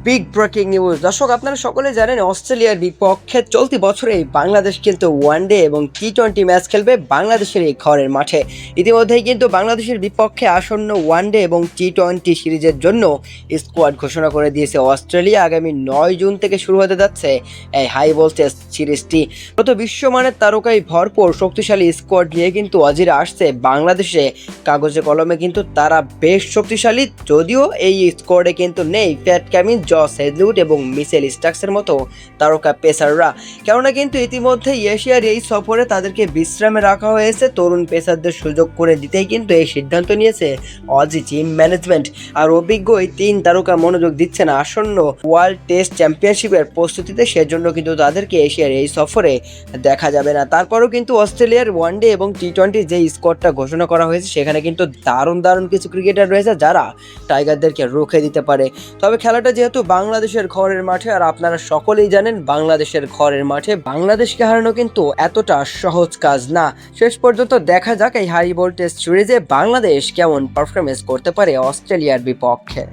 Big breaking news. দর্শক, আপনারা সকলে জানেন অস্ট্রেলিয়ার বিপক্ষে চলতি বছরেই বাংলাদেশ কিন্তু ওয়ানডে এবং টি-20 ম্যাচ খেলবে বাংলাদেশের এই ঘরের মাঠে। ইতিমধ্যেই কিন্তু বাংলাদেশের বিপক্ষে আসন্ন ওয়ানডে এবং টি-20 সিরিজের জন্য স্কোয়াড ঘোষণা করে দিয়েছে অস্ট্রেলিয়া। আগামী 9 জুন থেকে শুরু হতে যাচ্ছে এই হাই ভোল্টেজ সিরিজটি। গত বিশ্বমানের তারকায় ভরপুর শক্তিশালী স্কোয়াড নিয়ে কিন্তু অজিরা আসছে বাংলাদেশে। কাগজে কলমে কিন্তু তারা বেশ শক্তিশালী, যদিও এই স্কোয়াডে কিন্তু নেই প্যাট কামিন্স, জস হেজলউড এবং মিচেল স্টার্কসের মতো তারকা পেসাররা। কেননা কিন্তু ইতিমধ্যে এশিয়ার এই সফরে তাদেরকে বিশ্রামে রাখা হয়েছে। তরুণ পেসারদের সুযোগ করে দিতেই কিন্তু এই সিদ্ধান্ত নিয়েছে অজি টিম ম্যানেজমেন্ট। আর অভিজ্ঞ এই 3 তারকা মনোযোগ দিচ্ছেন আসন্ন ওয়ার্ল্ড টেস্ট চ্যাম্পিয়নশিপের প্রস্তুতিতে, সেজন্য কিন্তু তাদেরকে এশিয়ার এই সফরে দেখা যাবে না। তারপরেও কিন্তু অস্ট্রেলিয়ার ওয়ানডে এবং টি-20 যে স্কোয়াডটা ঘোষণা করা হয়েছে সেখানে কিন্তু দারুণ কিছু ক্রিকেটার রয়েছে যারা টাইগারদেরকে রুখে দিতে পারে। তবে খেলাটা যেহেতু বাংলাদেশের ঘরের মাঠে, আর আপনারা সকলেই জানেন বাংলাদেশের ঘরের মাঠে বাংলাদেশকে হারানো কিন্তু এতটা সহজ কাজ না। শেষ পর্যন্ত দেখা যাক এই হাই ভোল্টেজ সিরিজে বাংলাদেশ কেমন পারফরমেন্স করতে পারে অস্ট্রেলিয়ার বিপক্ষে।